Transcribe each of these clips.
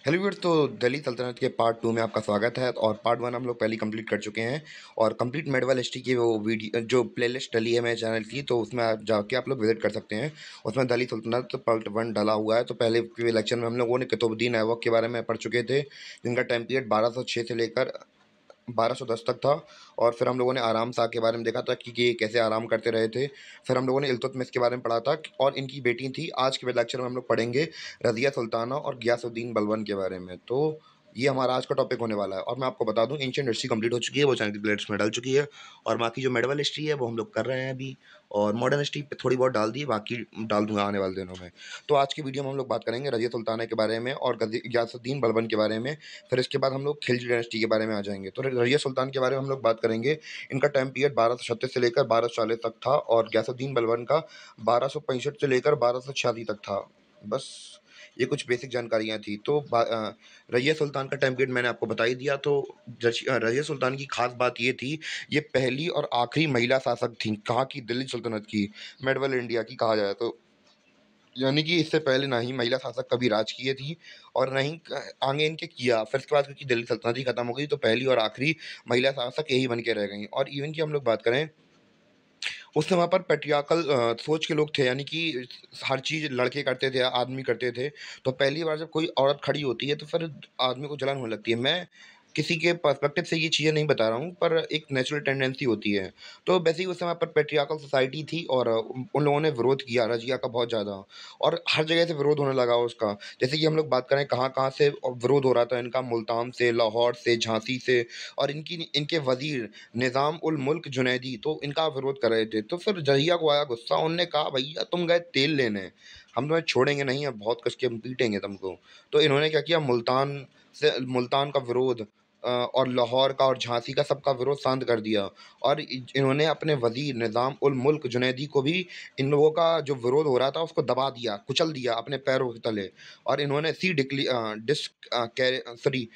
Hello viewers. तो दिल्ली सल्तनत के पार्ट 2 में आपका स्वागत है। और पार्ट 1 हम लोग पहले कंप्लीट कर चुके हैं। और कंप्लीट मेडवल हिस्ट्री की वो वीडियो जो प्लेलिस्ट डली है मेरे चैनल की, तो उसमें आप जाके आप लोग विजिट कर सकते हैं। उसमें दिल्ली सल्तनत पार्ट 1 डला हुआ है। तो पहले के लेक्चर में हम लोगों ने कुतुबुद्दीन ऐबक के बारे में पढ़ चुके थे, जिनका टाइम पीरियड 1206 से लेकर 1210 तक था। और फिर हम लोगों ने आराम शाह के बारे में देखा था कि ये कैसे आराम करते रहे थे। फिर हम लोगों ने इल्तुतमिश के बारे में पढ़ा था और इनकी बेटी थी। आज के लेक्चर में हम लोग पढ़ेंगे रज़िया सुल्ताना और गियासुद्दीन बलबन के बारे में। तो ये हमारा आज का टॉपिक होने वाला है। और मैं आपको बता दूं, एंशिएंट हिस्ट्री कंप्लीट हो चुकी है, वो चैनल की प्लेलिस्ट में डल चुकी है। और बाकी जो मेडिवल हिस्ट्री है वो हम लोग कर रहे हैं अभी। और मॉडर्न हिस्ट्री पे थोड़ी बहुत डाल दी है, बाकी डाल दूंगा आने वाले दिनों में। तो आज की वीडियो में हम लोग बात करेंगे रज़िया सुल्ताना के बारे में और गियासुद्दीन बलबन के बारे में। फिर इसके बाद हम लोग खिलजी डायनेस्टी के बारे में आ जाएंगे। तो रज़िया सुल्तान के बारे में हम लोग बात करेंगे। इनका टाइम पीरियड 1236 से लेकर 1240 तक था। और गियासुद्दीन बलबन का 1265 से लेकर 1286 तक था। बस ये कुछ बेसिक जानकारियाँ थी। तो रज़िया सुल्तान का टाइम पीरियड मैंने आपको बता ही दिया। तो रज़िया सुल्तान की खास बात ये थी, ये पहली और आखिरी महिला शासक थी कहाँ की, दिल्ली सल्तनत की, मेडवल इंडिया की कहा जाए तो। यानी कि इससे पहले ना ही महिला शासक कभी राज किए थी और ना ही आगे इनके किया। फिर इसके बाद क्योंकि दिल्ली सल्तनत ही खत्म हो गई, तो पहली और आखिरी महिला शासक यही बन के रह गई। और इवन की हम लोग बात करें, उस समय पर पैट्रियार्कल सोच के लोग थे, यानी कि हर चीज़ लड़के करते थे, आदमी करते थे। तो पहली बार जब कोई औरत खड़ी होती है तो फिर आदमी को जलन होने लगती है। मैं किसी के पर्सपेक्टिव से ये चीज़ें नहीं बता रहा हूँ, पर एक नेचुरल टेंडेंसी होती है। तो वैसे ही उस समय पर पैट्रियार्कल सोसाइटी थी और उन लोगों ने विरोध किया रज़िया का बहुत ज़्यादा। और हर जगह से विरोध होने लगा उसका। जैसे कि हम लोग बात करें कहाँ-कहाँ से विरोध हो रहा था इनका, मुल्तान से, लाहौर से, झांसी से। और इनके वज़ीर निज़ाम उल मुल्क जुनैदी तो इनका विरोध कर रहे थे। तो फिर रज़िया को आया गुस्सा, उन्होंने कहा भैया तुम गए तेल लेने, हम तुम्हें छोड़ेंगे नहीं, अब बहुत कस के हम पीटेंगे तुमको। तो इन्होंने क्या किया, मुल्तान का विरोध और लाहौर का और झांसी का सबका विरोध शांत कर दिया। और इन्होंने अपने वज़ीर निज़ाम उल मुल्क जुनैदी को भी इन लोगों का जो विरोध हो रहा था उसको दबा दिया, कुचल दिया अपने पैरों के तले। और इन्होंने सी डिक्ली डिस sorry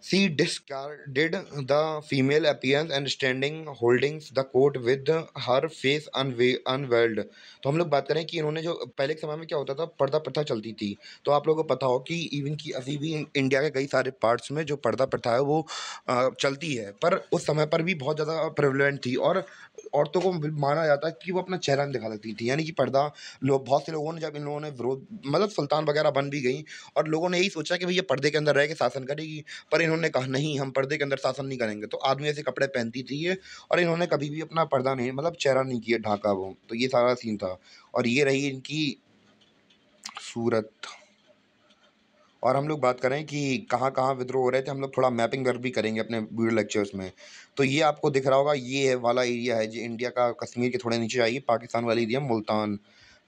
She discarded the female appearance and standing holding the court with her face unveiled। तो हम लोग बात करें कि इन्होंने जो पहले के समय में क्या होता था, पर्दा प्रथा चलती थी। तो आप लोगों को पता हो कि इवन की अभी भी इंडिया के कई सारे पार्ट्स में जो पर्दा प्रथा है वो चलती है। पर उस समय पर भी बहुत ज़्यादा प्रेवलेंट थी। और औरतों को माना जाता है कि वो अपना चेहरा नहीं दिखा सकती थी, यानी कि पर्दा। लोग, बहुत से लोगों ने, जब इन लोगों ने विरोध, मतलब सुल्तान वगैरह बन भी गई और लोगों ने यही सोचा कि भई ये पर्दे के अंदर रह के शासन करेगी। पर इन्होंने कहा नहीं, हम पर्दे के अंदर शासन नहीं करेंगे। तो आदमी ऐसे कपड़े पहनती थी ये। और इन्होंने कभी भी अपना पर्दा नहीं, मतलब चेहरा नहीं किया ढाका वो। तो ये सारा सीन था। और ये रही इनकी सूरत। और हम लोग बात करें कि कहाँ-कहाँ विद्रोह हो रहे थे, हम लोग थोड़ा मैपिंग वर्क भी करेंगे अपने वीडियो लेक्चर्स में। तो ये आपको दिख रहा होगा, ये है वाला एरिया है जो इंडिया का, कश्मीर के थोड़े नीचे आइए, पाकिस्तान वाला एरिया मुल्तान।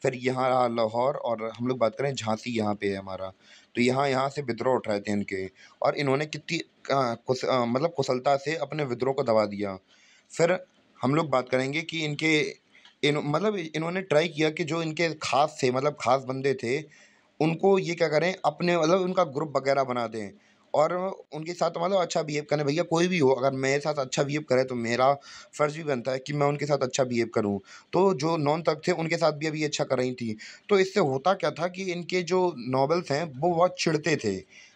फिर यहाँ रहा लाहौर। और हम लोग बात करें झांसी, यहाँ पे है हमारा। तो यहाँ यहाँ से विद्रोह उठ रहे थे इनके। और इन्होंने कितनी मतलब कुशलता से अपने विद्रोह को दबा दिया। फिर हम लोग बात करेंगे कि मतलब इन्होंने ट्राई किया कि जो इनके खास थे, मतलब खास बंदे थे, उनको ये क्या करें, अपने मतलब उनका ग्रुप वगैरह बना दें। और उनके साथ मतलब अच्छा बिहेव करें। भैया कोई भी हो, अगर मेरे साथ अच्छा बिहेव करे तो मेरा फ़र्ज़ भी बनता है कि मैं उनके साथ अच्छा बिहेव करूँ। तो जो नॉन तक थे उनके साथ भी अभी अच्छा कर रही थी। तो इससे होता क्या था कि इनके जो नॉबल्स हैं वो बहुत चिढ़ते थे।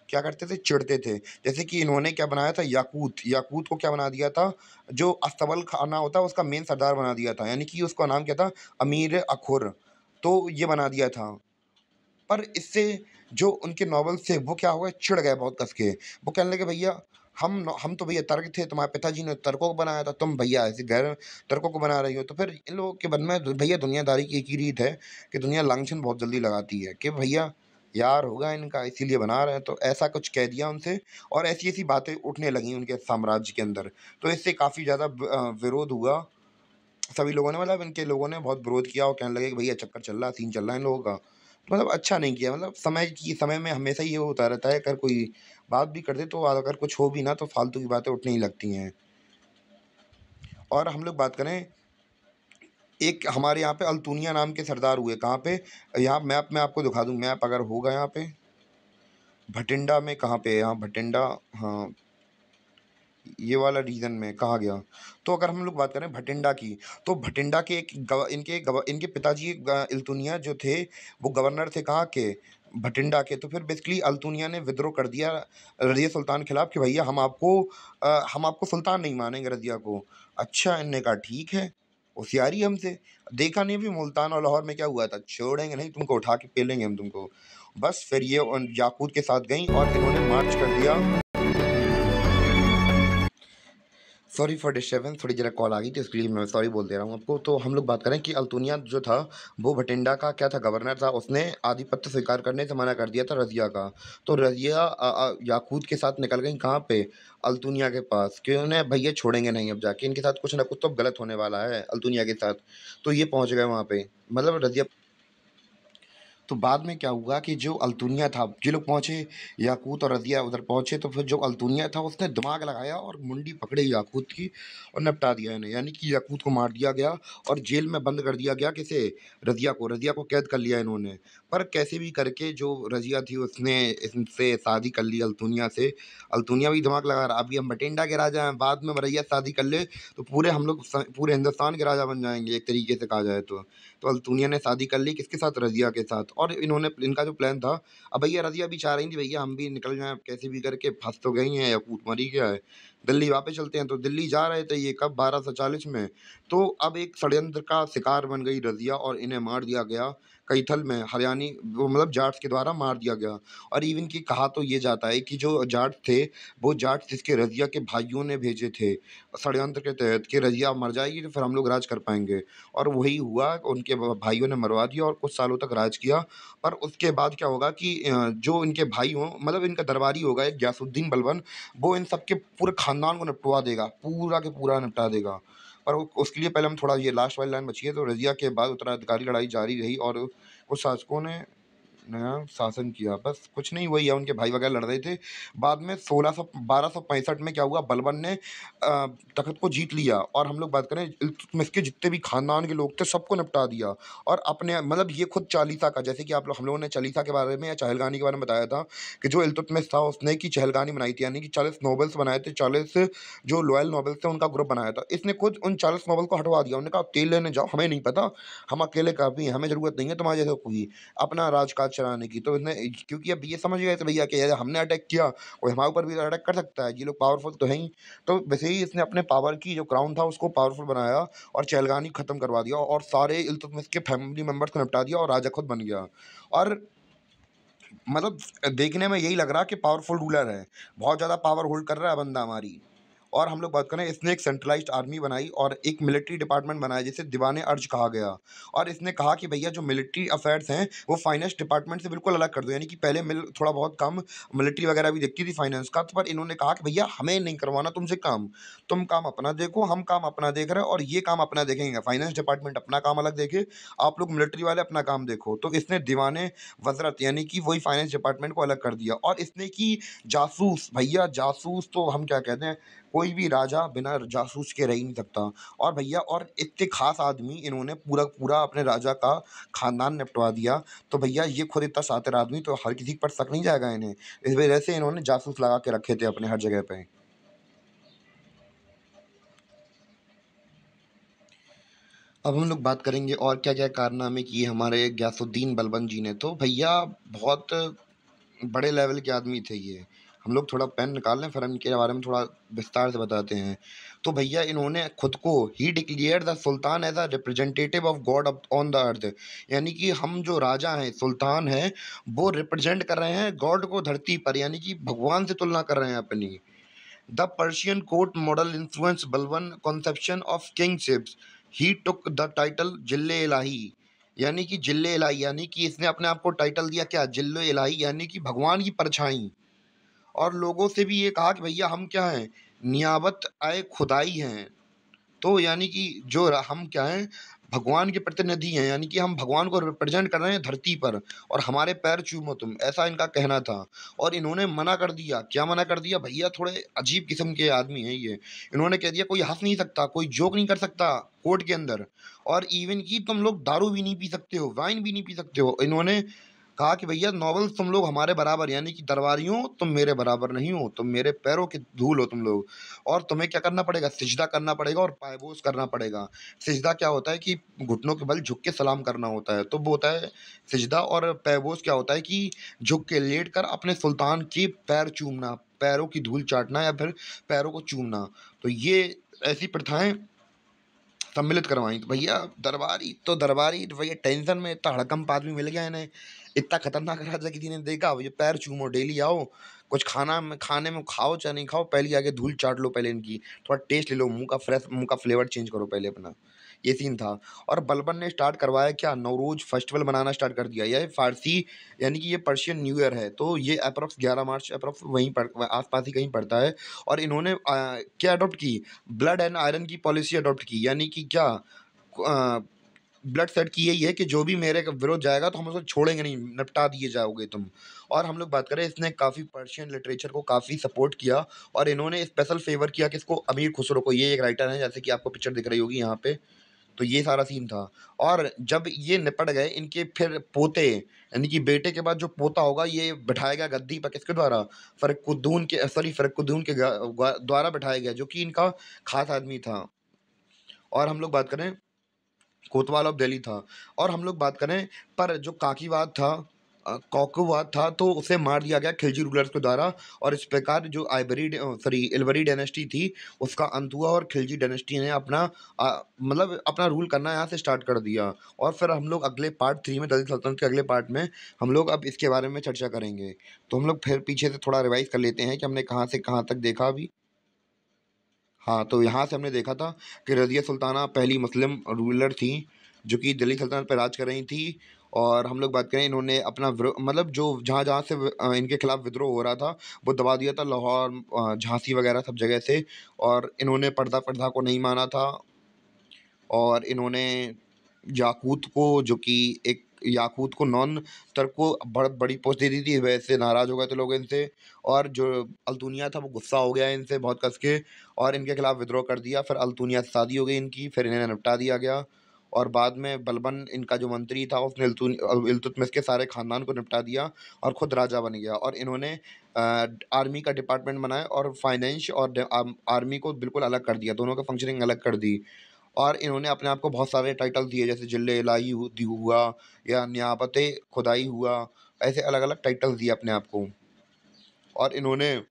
क्या करते थे? चिढ़ते थे। जैसे कि इन्होंने क्या बनाया था, याकूत। याकूत को क्या बना दिया था, जो अस्तबल खाना होता है उसका मेन सरदार बना दिया था। यानी कि उसका नाम क्या था, अमीर अखुर। तो ये बना दिया था। पर इससे जो उनके नॉवेल्स थे वो क्या हुए, चिढ़ गए बहुत कस के। वो कहने लगे भैया हम तो भैया तर्क थे, तुम्हारे पिताजी ने तर्कों को बनाया था, तुम भैया ऐसे गैर तर्कों को बना रही हो। तो फिर इन लोगों के मन में भैया दुनियादारी की एक ही रीत है कि दुनिया लांछन बहुत जल्दी लगाती है कि भैया यार होगा इनका, इसीलिए बना रहे हैं। तो ऐसा कुछ कह दिया उनसे। और ऐसी-ऐसी बातें उठने लगीं उनके साम्राज्य के अंदर। तो इससे काफ़ी ज़्यादा विरोध हुआ। सभी लोगों ने, मतलब इनके लोगों ने बहुत विरोध किया और कहने लगे कि भैया चक्कर चल रहा है, सीन चल रहा है इन लोगों का। तो मतलब अच्छा नहीं किया। मतलब समय में हमेशा ये होता रहता है, अगर कोई बात भी कर दे तो अगर कुछ हो भी ना तो फालतू की बातें उठने ही लगती हैं। और हम लोग बात करें, एक हमारे यहाँ पे अल्तुनिया नाम के सरदार हुए। कहाँ पे? यहाँ मैप में आपको दिखा दूँ, मैप अगर होगा यहाँ पे। भटिंडा में कहाँ पे है? यहाँ भटिंडा, हाँ, ये वाला रीजन में कहाँ गया? तो अगर हम लोग बात करें भटिंडा की, तो भटिंडा के एक इनके पिताजी इल्तुनिया जो थे वो गवर्नर थे कहाँ के, भटिंडा के। तो फिर बेसिकली अल्तुनिया ने विद्रोह कर दिया रज़िया सुल्तान के खिलाफ कि भैया हम आपको सुल्तान नहीं मानेंगे रज़िया को। अच्छा, इन्होंने कहा ठीक है, होशियारी हमसे। देखा नहीं अभी मुल्तान और लाहौर में क्या हुआ था, छोड़ेंगे नहीं तुमको, उठा के पेलेंगे हम तुमको। बस फिर ये उन याकूत के साथ गईं और इन्होंने मार्च कर दिया। सॉरी फॉर डिस्टर्बेंस, थोड़ी ज़रा कॉल आ गई थी, इसके लिए मैं सॉरी बोल दे रहा हूँ आपको। तो हम लोग बात करें कि अल्तुनिया जो था, वो भटिंडा का क्या था, गवर्नर था। उसने आधिपत्य स्वीकार करने से मना कर दिया था रज़िया का। तो रज़िया याकूत के साथ निकल गई कहाँ पे, अल्तुनिया के पास, कि उन्हें भैया छोड़ेंगे नहीं, अब जाके इनके साथ कुछ ना कुछ तो गलत होने वाला है अल्तुनिया के साथ। तो ये पहुँच गए वहाँ पे, मतलब रज़िया। तो बाद में क्या हुआ कि जो अल्तुनिया था, ये लोग पहुंचे, याकूत और रज़िया उधर पहुंचे, तो फिर जो अल्तुनिया था उसने दिमाग लगाया और मुंडी पकड़ी याकूत की और निपटा दिया इन्हें। यानी कि याकूत को मार दिया गया और जेल में बंद कर दिया गया। किसे, रज़िया को कैद कर लिया इन्होंने। पर कैसे भी करके जो रज़िया थी उसने इनसे शादी कर ली अल्तुनिया से। अल्तुनिया भी दिमाग लगा रहा, अभी हम बठिंडा के राजा हैं, बाद में रज़िया शादी कर ले तो पूरे हम लोग पूरे हिंदुस्तान के राजा बन जाएंगे एक तरीके से कहा जाए तो। तो अल्तुनिया ने शादी कर ली किसके साथ, रज़िया के साथ। और इन्होंने, इनका जो प्लान था, अब भैया रज़िया भी चाह रही थी भैया हम भी निकल जाएँ अब कैसे भी करके, फँस तो गई हैं, याकूत मर ही गया है, दिल्ली वापस चलते हैं। तो दिल्ली जा रहे थे ये कब, 1240 में। तो अब एक षड्यंत्र का शिकार बन गई रज़िया और इन्हें मार दिया गया कैथल में, हरियाणी वो मतलब जाट्स के द्वारा मार दिया गया। और इवन कि कहा तो ये जाता है कि जो जाट थे, वो जाट जिसके रज़िया के भाइयों ने भेजे थे षड्यंत्र के तहत कि रज़िया मर जाएगी तो फिर हम लोग राज कर पाएँगे। और वही हुआ, उनके भाइयों ने मरवा दिया और कुछ सालों तक राज किया। पर उसके बाद क्या होगा कि जो इनके भाई हों, मतलब इनका दरबारी होगा एक गयासुद्दीन बलबन, वो इन सबके पूरे खानदान को निपटवा देगा, पूरा के पूरा निपटा देगा। पर उसके लिए पहले हम थोड़ा, ये लास्ट वाली लाइन बची है। तो रज़िया के बाद उत्तराधिकारी लड़ाई जारी रही और कुछ शासकों ने नया शासन किया, बस कुछ नहीं, वही है, उनके भाई वगैरह लड़ रहे थे। बाद में 1265 में क्या हुआ, बलबन ने तख़्त को जीत लिया और हम लोग बात करें इल्तुतमिश के जितने भी खानदान के लोग थे सबको निपटा दिया। और अपने मतलब ये खुद चालीसा का, जैसे कि हम लोगों ने चालीसा के बारे में या चहलगानी के बारे में बताया था कि जो इल्तुतमिश था उसने की चहलगानी बनाई थी, यानी कि 40 नॉवेल्स बनाए थे, 40 जो लॉयल नॉवेल्स थे उनका ग्रुप बनाया था। इसने खुद उन 40 नॉवेल को हटवा दिया, उन्होंने कहा तेल लेने जाओ, हमें नहीं पता, हम अकेले काफ़ी हैं, हमें ज़रूरत नहीं है तुम्हारे जैसे कोई अपना राजकाज चलाने की। तो इसने, क्योंकि अब ये समझ गए थे भैया कि यार हमने अटैक किया, कोई हमारे ऊपर भी अटैक कर सकता है, ये लोग पावरफुल तो हैं ही। तो वैसे ही इसने अपने पावर की जो क्राउन था उसको पावरफुल बनाया और चहलगानी खत्म करवा दिया और सारे इल्तुतमिश के फैमिली मेंबर्स को निपटा दिया और राजा खुद बन गया। और मतलब देखने में यही लग रहा कि पावरफुल रूलर है, बहुत ज़्यादा पावर होल्ड कर रहा है बंदा हमारी। और हम लोग बात करें, इसने एक सेंट्रलाइज़्ड आर्मी बनाई और एक मिलिट्री डिपार्टमेंट बनाया जिसे दीवान-ए-अर्ज कहा गया। और इसने कहा कि भैया जो मिलिट्री अफ़ेयर्स हैं वो फाइनेंस डिपार्टमेंट से बिल्कुल अलग कर दो। यानी कि पहले थोड़ा बहुत काम मिलिट्री वगैरह भी देखती थी फाइनेंस का, तो पर इन्होंने कहा कि भैया हमें नहीं करवाना तुमसे काम, तुम काम अपना देखो, हम काम अपना देख रहे हैं और ये काम अपना देखेंगे। फाइनेंस डिपार्टमेंट अपना काम अलग देखे, आप लोग मिलिट्री वाले अपना काम देखो। तो इसने दीवान-ए-वज़रत यानी कि वही फाइनेंस डिपार्टमेंट को अलग कर दिया। और इसने की जासूस, भैया जासूस तो हम क्या कहते हैं, कोई भी राजा बिना जासूस के रह ही नहीं सकता। और भैया और इतने ख़ास आदमी, इन्होंने पूरा पूरा अपने राजा का ख़ानदान निपटवा दिया। तो भैया ये खुद इतना शातिर आदमी, तो हर किसी पर शक नहीं जाएगा इन्हें। इस वजह से इन्होंने जासूस लगा के रखे थे अपने हर जगह पे। अब हम लोग बात करेंगे और क्या-क्या कारनामे किए हमारे गयासुद्दीन बलबन जी ने। तो भैया बहुत बड़े लेवल के आदमी थे ये। हम लोग थोड़ा पेन निकाल लें, फिर हम इनके बारे में थोड़ा विस्तार से बताते हैं। तो भैया इन्होंने खुद को ही declared the sultan as a representative of God up on the earth. यानी कि हम जो राजा हैं, सुल्तान हैं, वो रिप्रेजेंट कर रहे हैं गॉड को धरती पर, यानी कि भगवान से तुलना कर रहे हैं अपनी। The Persian court model influence Balban conception of kingships. He took the title जिल्ले इलाही। यानी कि जिल्ले इलाही, यानी कि इसने अपने आप को टाइटल दिया क्या, जिल्ले इलाही, यानी कि भगवान की परछाई। और लोगों से भी ये कहा कि भैया हम क्या हैं, नियाबत आए खुदाई हैं। तो यानी कि हम क्या हैं, भगवान के प्रतिनिधि हैं, यानी कि हम भगवान को रिप्रेजेंट कर रहे हैं धरती पर और हमारे पैर चूमो तुम, ऐसा इनका कहना था। और इन्होंने मना कर दिया, क्या मना कर दिया भैया, थोड़े अजीब किस्म के आदमी हैं ये। इन्होंने कह दिया कोई हंस नहीं सकता, कोई जोक नहीं कर सकता कोर्ट के अंदर, और इवन कि तुम लोग दारू भी नहीं पी सकते हो, वाइन भी नहीं पी सकते हो। इन्होंने कहा कि भैया नॉवेल्स तुम लोग हमारे बराबर यानी कि दरबारी हो, तुम मेरे बराबर नहीं हो, तुम मेरे पैरों की धूल हो तुम लोग। और तुम्हें क्या करना पड़ेगा, सिजदा करना पड़ेगा और पायबोस करना पड़ेगा। सिजदा क्या होता है कि घुटनों के बल झुक के सलाम करना होता है, तो वो होता है सिजदा। और पायबोस क्या होता है कि झुक के लेट कर अपने सुल्तान के पैर चूमना, पैरों की धूल चाटना या फिर पैरों को चूमना। तो ये ऐसी प्रथाएं सम्मिलित करवाई। तो भैया दरबारी तो भैया टेंशन में, इतना हड़कंप आदमी मिल गया इन्हें, इतना खतरनाक राजा किसी ने देखा। ये पैर चूमो, डेली आओ, कुछ खाना में खाने में खाओ चाहे नहीं खाओ, पहले आके धूल चाट लो, पहले इनकी थोड़ा टेस्ट ले लो, मुंह का फ्रेश, मुंह का फ्लेवर चेंज करो पहले अपना। ये सीन था। और बलबन ने स्टार्ट करवाया क्या, नवरोज फेस्टिवल मनाना स्टार्ट कर दिया। यह फारसी यानी कि ये पर्शियन न्यू ईयर है, तो ये अप्रॉक्स 11 मार्च अप्रॉक्स वहीं पर आसपास ही कहीं पड़ता है। और इन्होंने क्या अडॉप्ट की, ब्लड एंड आयरन की पॉलिसी अडॉप्ट की, यानी कि क्या, ब्लड सेट की यही है कि जो भी मेरे विरोध जाएगा तो हम उसको छोड़ेंगे नहीं, निपटा दिए जाओगे तुम। और हम लोग बात करें, इसने काफ़ी पर्शियन लिटरेचर को काफ़ी सपोर्ट किया। और इन्होंने स्पेशल फेवर किया किसको, अमीर खुसरो को। ये एक राइटर है, जैसे कि आपको पिक्चर दिख रही होगी यहाँ पे। तो ये सारा सीन था। और जब ये निपट गए, इनके फिर पोते यानी कि बेटे के बाद जो पोता होगा, ये बिठाया गया गद्दी पर किसके द्वारा, फर्रुख के द्वारा बिठाया गया, जो कि इनका खास आदमी था। और हम लोग बात करें, कोतवाल ऑफ दिल्ली था। और हम लोग बात करें, पर जो काकीवाद था, कौकवाद था, तो उसे मार दिया गया खिलजी रूलर्स के द्वारा। और इस प्रकार जो इलवरी डायनेस्टी थी, उसका अंत हुआ और खिलजी डायनेस्टी ने अपना मतलब अपना रूल करना यहाँ से स्टार्ट कर दिया। और फिर हम लोग अगले पार्ट 3 में, दिल्ली सल्तनत के अगले पार्ट में हम लोग अब इसके बारे में चर्चा करेंगे। तो हम लोग फिर पीछे से थोड़ा रिवाइज कर लेते हैं कि हमने कहाँ से कहाँ तक देखा अभी। हाँ, तो यहाँ से हमने देखा था कि रज़िया सुल्ताना पहली मुस्लिम रूलर थीं, जो कि दिल्ली सल्तनत पे राज कर रही थीं। और हम लोग बात करें, इन्होंने अपना मतलब जो जहाँ-जहाँ से इनके खिलाफ विद्रोह हो रहा था, वो दबा दिया था, लाहौर, झांसी वगैरह सब जगह से। और इन्होंने पर्दा प्रथा को नहीं माना था। और इन्होंने याकूत को, जो कि एक याकूत को नॉन तुर्क को बहुत बड़ी पोस्ट दे दी थी, वैसे नाराज़ हो गए थे लोग इनसे। और जो अल्तुनिया था, वो गुस्सा हो गया इनसे बहुत कस के, और इनके खिलाफ विद्रोह कर दिया। फिर अल्तुनिया से शादी हो गई इनकी, फिर इन्हें निपटा दिया गया। और बाद में बलबन इनका जो मंत्री था, उसने इल्तुतमिश के सारे खानदान को निपटा दिया और खुद राजा बन गया। और इन्होंने आर्मी का डिपार्टमेंट बनाया और फाइनेंस और आर्मी को बिल्कुल अलग कर दिया, दोनों का फंक्शनिंग अलग कर दी। और इन्होंने अपने आप को बहुत सारे टाइटल दिए, जैसे जिले इलाही हुआ या नियाबत खुदाई हुआ, ऐसे अलग अलग टाइटल्स दिए अपने आप को। और इन्होंने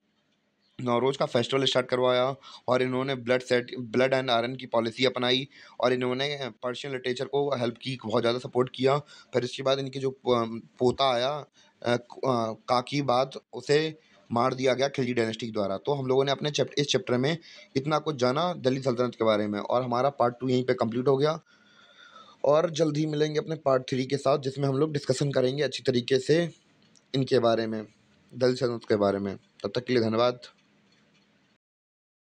नौरोज का फेस्टिवल स्टार्ट करवाया। और इन्होंने ब्लड एंड आयरन की पॉलिसी अपनाई। और इन्होंने पर्शियन लिटरेचर को हेल्प की, बहुत ज़्यादा सपोर्ट किया। फिर इसके बाद इनके जो पोता आया, काकी बाद, उसे मार दिया गया खिलजी डायनेस्टी के द्वारा। तो हम लोगों ने अपने इस चैप्टर में इतना कुछ जाना दिल्ली सल्तनत के बारे में, और हमारा पार्ट 2 यहीं पे कंप्लीट हो गया। और जल्द ही मिलेंगे अपने पार्ट 3 के साथ, जिसमें हम लोग डिस्कशन करेंगे अच्छी तरीके से इनके बारे में, दिल्ली सल्तनत के बारे में। तब तक के लिए धन्यवाद।